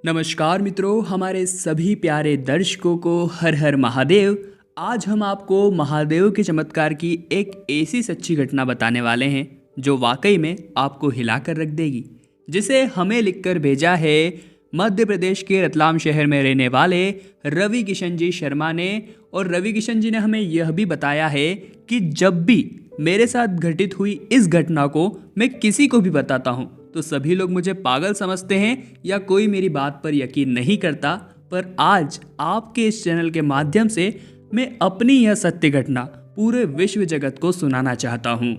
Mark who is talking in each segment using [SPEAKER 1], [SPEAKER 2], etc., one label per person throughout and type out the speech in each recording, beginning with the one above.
[SPEAKER 1] नमस्कार मित्रों, हमारे सभी प्यारे दर्शकों को हर हर महादेव। आज हम आपको महादेव के चमत्कार की एक ऐसी सच्ची घटना बताने वाले हैं जो वाकई में आपको हिला कर रख देगी, जिसे हमें लिखकर भेजा है मध्य प्रदेश के रतलाम शहर में रहने वाले रवि किशन जी शर्मा ने। और रवि किशन जी ने हमें यह भी बताया है कि जब भी मेरे साथ घटित हुई इस घटना को मैं किसी को भी बताता हूँ तो सभी लोग मुझे पागल समझते हैं या कोई मेरी बात पर यकीन नहीं करता। पर आज आपके इस चैनल के माध्यम से मैं अपनी यह सत्य घटना पूरे विश्व जगत को सुनाना चाहता हूँ।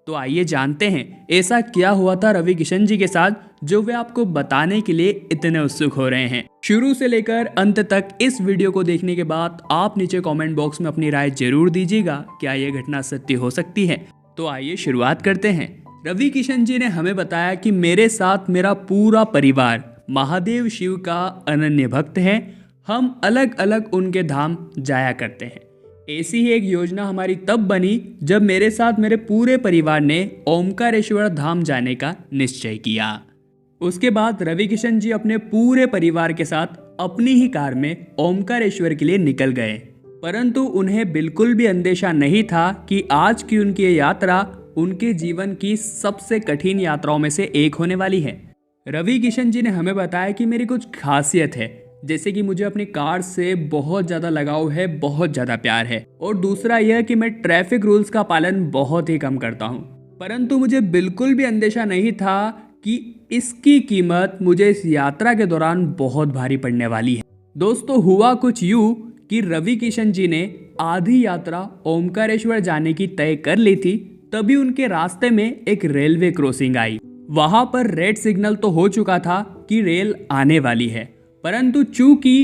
[SPEAKER 1] तो आइए जानते हैं ऐसा क्या हुआ था रवि किशन जी के साथ जो वे आपको बताने के लिए इतने उत्सुक हो रहे हैं। शुरू से लेकर अंत तक इस वीडियो को देखने के बाद आप नीचे कमेंट बॉक्स में अपनी राय जरूर दीजिएगा, क्या यह घटना सत्य हो सकती है। तो आइए शुरुआत करते हैं। रवि किशन जी ने हमें बताया कि मेरे साथ मेरा पूरा परिवार महादेव शिव का अनन्य भक्त है। हम अलग अलग उनके धाम जाया करते हैं। ऐसी ही एक योजना हमारी तब बनी जब मेरे साथ मेरे पूरे परिवार ने ओमकारेश्वर धाम जाने का निश्चय किया। उसके बाद रवि किशन जी अपने पूरे परिवार के साथ अपनी ही कार में ओमकारेश्वर के लिए निकल गए। परंतु उन्हें बिल्कुल भी अंदेशा नहीं था कि आज की उनकी ये यात्रा उनके जीवन की सबसे कठिन यात्राओं में से एक होने वाली है। रवि किशन जी ने हमें बताया कि मेरी कुछ खासियत है, जैसे कि मुझे अपनी कार से बहुत ज़्यादा लगाव है, बहुत ज़्यादा प्यार है। और दूसरा यह कि मैं ट्रैफिक रूल्स का पालन बहुत ही कम करता हूँ। परंतु मुझे बिल्कुल भी अंदेशा नहीं था कि इसकी कीमत मुझे इस यात्रा के दौरान बहुत भारी पड़ने वाली है। दोस्तों, हुआ कुछ यूँ कि रवि किशन जी ने आधी यात्रा ओमकारेश्वर जाने की तय कर ली थी। तभी उनके रास्ते में एक रेलवे क्रॉसिंग आई। वहां पर रेड सिग्नल तो हो चुका था कि रेल आने वाली है, परंतु चूंकि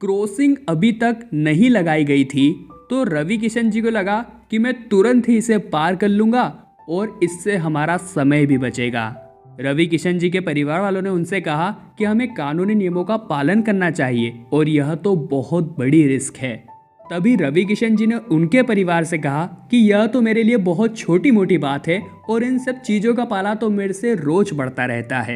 [SPEAKER 1] क्रॉसिंग अभी तक नहीं लगाई गई थी तो रवि किशन जी को लगा कि मैं तुरंत ही इसे पार कर लूंगा और इससे हमारा समय भी बचेगा। रवि किशन जी के परिवार वालों ने उनसे कहा कि हमें कानूनी नियमों का पालन करना चाहिए और यह तो बहुत बड़ी रिस्क है। तभी रवि किशन जी ने उनके परिवार से कहा कि यह तो मेरे लिए बहुत छोटी मोटी बात है और इन सब चीज़ों का पाला तो मेरे से रोज बढ़ता रहता है।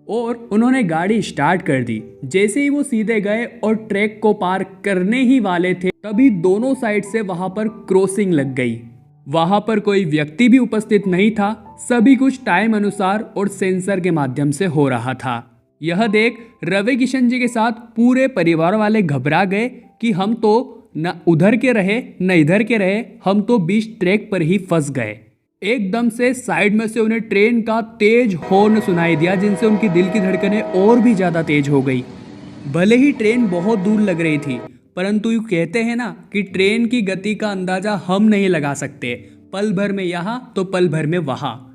[SPEAKER 1] और उन्होंने गाड़ी स्टार्ट कर दी। जैसे ही वो सीधे गए और ट्रैक को पार करने ही वाले थे तभी दोनों साइड से वहां पर क्रॉसिंग लग गई। वहां पर कोई व्यक्ति भी उपस्थित नहीं था। सभी कुछ टाइम अनुसार और सेंसर के माध्यम से हो रहा था। यह देख रवि किशन जी के साथ पूरे परिवार वाले घबरा गए कि हम तो न उधर के रहे न इधर के रहे, हम तो बीच ट्रैक पर ही फंस गए। एकदम से साइड में से उन्हें ट्रेन का तेज हॉर्न सुनाई दिया, जिनसे उनकी दिल की धड़कनें और भी ज़्यादा तेज हो गई। भले ही ट्रेन बहुत दूर लग रही थी, परंतु यूँ कहते हैं ना कि ट्रेन की गति का अंदाज़ा हम नहीं लगा सकते। पल भर में यहाँ तो पल भर में वहाँ।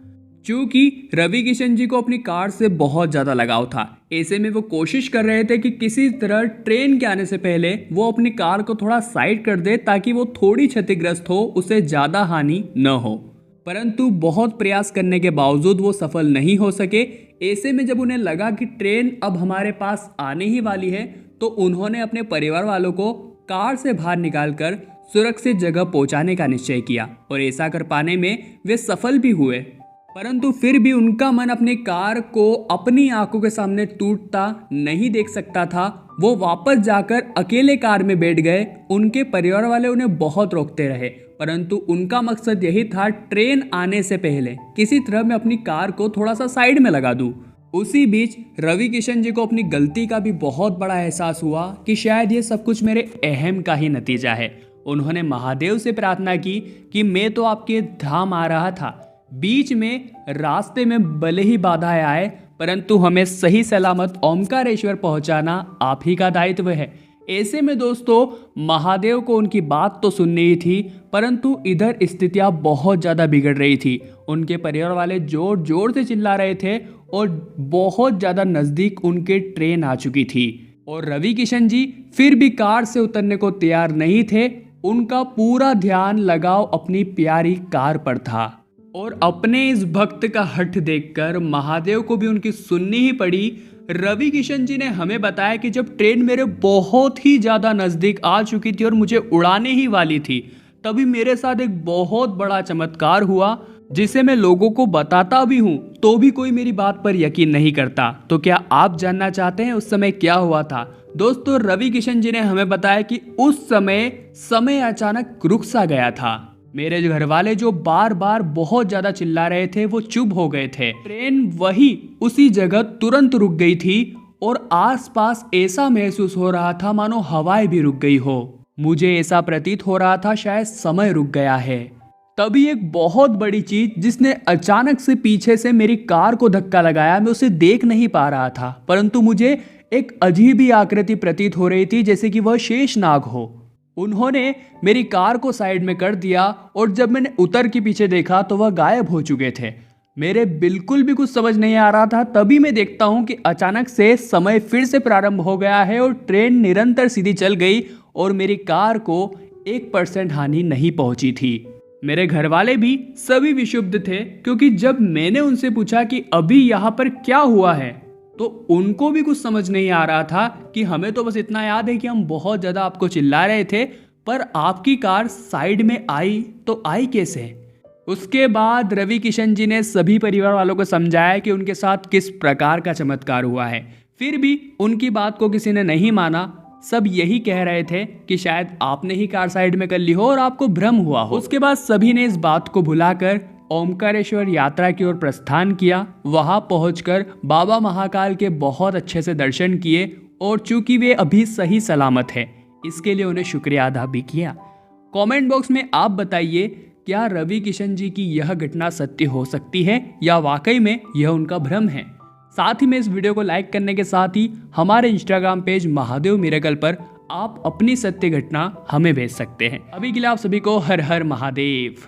[SPEAKER 1] चूँकि रवि किशन जी को अपनी कार से बहुत ज़्यादा लगाव था, ऐसे में वो कोशिश कर रहे थे कि किसी तरह ट्रेन के आने से पहले वो अपनी कार को थोड़ा साइड कर दे ताकि वो थोड़ी क्षतिग्रस्त हो, उसे ज़्यादा हानि न हो। परंतु बहुत प्रयास करने के बावजूद वो सफल नहीं हो सके। ऐसे में जब उन्हें लगा कि ट्रेन अब हमारे पास आने ही वाली है तो उन्होंने अपने परिवार वालों को कार से बाहर निकालकर सुरक्षित जगह पहुंचाने का निश्चय किया और ऐसा कर पाने में वे सफल भी हुए। परंतु फिर भी उनका मन अपनी कार को अपनी आंखों के सामने टूटता नहीं देख सकता था। वो वापस जाकर अकेले कार में बैठ गए। उनके परिवार वाले उन्हें बहुत रोकते रहे, परंतु उनका मकसद यही था ट्रेन आने से पहले किसी तरह मैं अपनी कार को थोड़ा सा साइड में लगा दूं। उसी बीच रवि किशन जी को अपनी गलती का भी बहुत बड़ा एहसास हुआ कि शायद ये सब कुछ मेरे अहम का ही नतीजा है। उन्होंने महादेव से प्रार्थना की कि मैं तो आपके धाम आ रहा था, बीच में रास्ते में भले ही बाधाएं आए, परंतु हमें सही सलामत ओमकारेश्वर पहुंचाना आप ही का दायित्व है। ऐसे में दोस्तों, महादेव को उनकी बात तो सुननी ही थी, परंतु इधर स्थितियां बहुत ज़्यादा बिगड़ रही थी। उनके परिवार वाले जोर जोर से चिल्ला रहे थे और बहुत ज़्यादा नज़दीक उनके ट्रेन आ चुकी थी। और रवि किशन जी फिर भी कार से उतरने को तैयार नहीं थे। उनका पूरा ध्यान लगाव अपनी प्यारी कार पर था। और अपने इस भक्त का हठ देखकर महादेव को भी उनकी सुननी ही पड़ी। रवि किशन जी ने हमें बताया कि जब ट्रेन मेरे बहुत ही ज़्यादा नज़दीक आ चुकी थी और मुझे उड़ाने ही वाली थी, तभी मेरे साथ एक बहुत बड़ा चमत्कार हुआ। जिसे मैं लोगों को बताता भी हूँ तो भी कोई मेरी बात पर यकीन नहीं करता। तो क्या आप जानना चाहते हैं उस समय क्या हुआ था? दोस्तों, रवि किशन जी ने हमें बताया कि उस समय अचानक रुक सा गया था। मेरे घर वाले जो बार बार बहुत ज्यादा चिल्ला रहे थे वो चुप हो गए थे। ट्रेन वही उसी जगह तुरंत रुक गई थी और आसपास ऐसा महसूस हो रहा था मानो हवाएं भी रुक गई हो। मुझे ऐसा प्रतीत हो रहा था शायद समय रुक गया है। तभी एक बहुत बड़ी चीज जिसने अचानक से पीछे से मेरी कार को धक्का लगाया, मैं उसे देख नहीं पा रहा था, परंतु मुझे एक अजीब ही आकृति प्रतीत हो रही थी जैसे कि वह शेषनाग हो। उन्होंने मेरी कार को साइड में कर दिया और जब मैंने उतर के पीछे देखा तो वह गायब हो चुके थे। मेरे बिल्कुल भी कुछ समझ नहीं आ रहा था। तभी मैं देखता हूं कि अचानक से समय फिर से प्रारंभ हो गया है और ट्रेन निरंतर सीधी चल गई और मेरी कार को 1% हानि नहीं पहुंची थी। मेरे घर वाले भी सभी विक्षुब्ध थे क्योंकि जब मैंने उनसे पूछा कि अभी यहाँ पर क्या हुआ है तो उनको भी कुछ समझ नहीं आ रहा था कि हमें तो बस इतना याद है कि हम बहुत ज़्यादा आपको चिल्ला रहे थे, पर आपकी कार साइड में आई तो आई कैसे? उसके बाद रवि किशन जी ने सभी परिवार वालों को समझाया कि उनके साथ किस प्रकार का चमत्कार हुआ है। फिर भी उनकी बात को किसी ने नहीं माना। सब यही कह रहे थे कि शायद आपने ही कार साइड में कर ली हो और आपको भ्रम हुआ हो। उसके बाद सभी ने इस बात को भुलाकर ओमकारेश्वर यात्रा की ओर प्रस्थान किया। वहां पहुंचकर बाबा महाकाल के बहुत अच्छे से दर्शन किए और चूंकि वे अभी सही सलामत है इसके लिए उन्हें शुक्रिया अदा भी किया। कमेंट बॉक्स में आप बताइए, क्या रवि किशन जी की यह घटना सत्य हो सकती है या वाकई में यह उनका भ्रम है? साथ ही में इस वीडियो को लाइक करने के साथ ही हमारे इंस्टाग्राम पेज महादेव मिरेकल पर आप अपनी सत्य घटना हमें भेज सकते हैं। अभी के लिए आप सभी को हर हर महादेव।